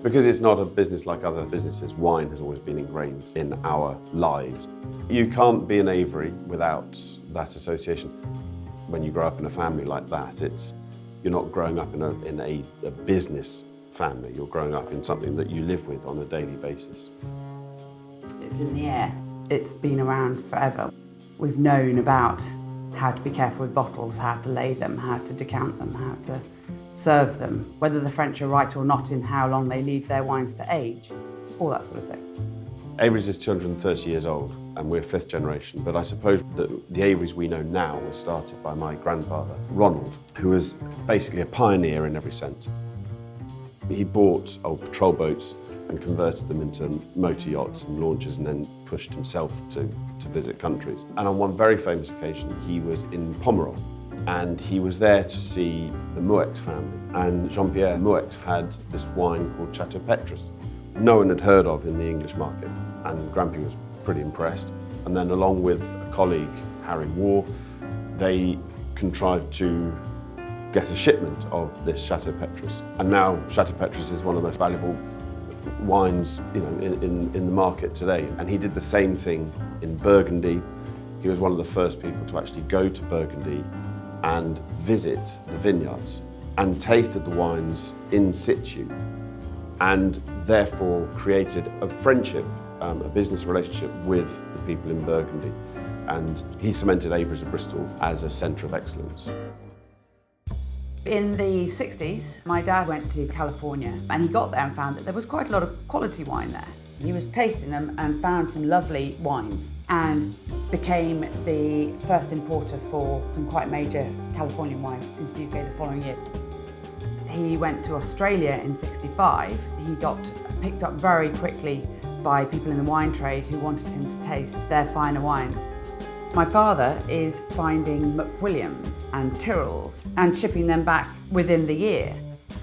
Because it's not a business like other businesses, wine has always been ingrained in our lives. You can't be an Avery without that association. When you grow up in a family like that, you're not growing up in a business family, you're growing up in something that you live with on a daily basis. It's in the air. It's been around forever. We've known about how to be careful with bottles, how to lay them, how to decant them, how to serve them, whether the French are right or not in how long they leave their wines to age, all that sort of thing. Avery's is 230 years old and we're fifth generation, but I suppose that the Averys we know now were started by my grandfather, Ronald, who was basically a pioneer in every sense. He bought old patrol boats and converted them into motor yachts and launches and then pushed himself to visit countries. And on one very famous occasion, he was in Pomerol and he was there to see the Mouex family. And Jean-Pierre Mouex had this wine called Chateau Petrus. No one had heard of in the English market, and Grampy was pretty impressed. And then along with a colleague, Harry Waugh, they contrived to get a shipment of this Chateau Petrus. And now Chateau Petrus is one of the most valuable wines, in the market today. And he did the same thing in Burgundy. He was one of the first people to actually go to Burgundy and visit the vineyards and tasted the wines in situ, and therefore created a friendship, a business relationship with the people in Burgundy. And he cemented Avery's of Bristol as a centre of excellence. In the 60s, my dad went to California and he got there and found that there was quite a lot of quality wine there. He was tasting them and found some lovely wines and became the first importer for some quite major Californian wines into the UK the following year. He went to Australia in '65. He got picked up very quickly by people in the wine trade who wanted him to taste their finer wines. My father is finding McWilliams and Tyrrells and shipping them back within the year.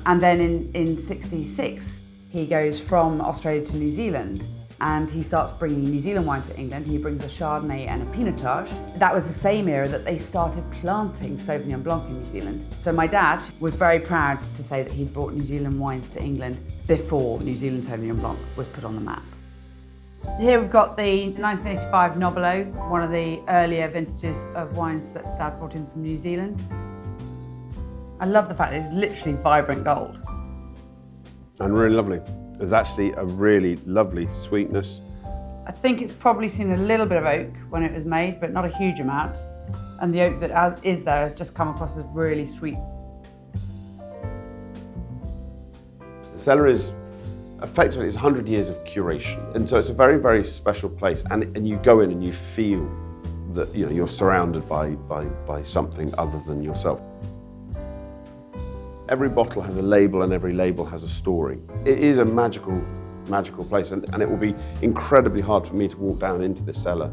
And then in '66, he goes from Australia to New Zealand and he starts bringing New Zealand wine to England. He brings a Chardonnay and a Pinotage. That was the same era that they started planting Sauvignon Blanc in New Zealand. So my dad was very proud to say that he'd brought New Zealand wines to England before New Zealand Sauvignon Blanc was put on the map. Here we've got the 1985 Nobilo, one of the earlier vintages of wines that Dad brought in from New Zealand. I love the fact that it's literally vibrant gold. And really lovely. There's actually a really lovely sweetness. I think it's probably seen a little bit of oak when it was made, but not a huge amount. And the oak that is there has just come across as really sweet. The Cellar is effectively, it's 100 years of curation. And so it's a very, very special place. And you go in and you feel that you're surrounded by something other than yourself. Every bottle has a label and every label has a story. It is a magical place, and it will be incredibly hard for me to walk down into this cellar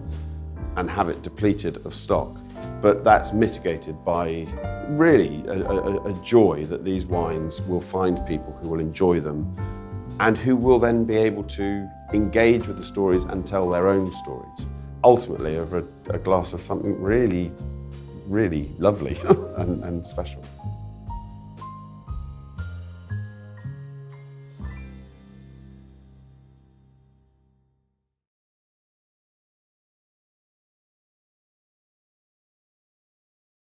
and have it depleted of stock. But that's mitigated by really a joy that these wines will find people who will enjoy them and who will then be able to engage with the stories and tell their own stories, ultimately over a glass of something really, really lovely and special.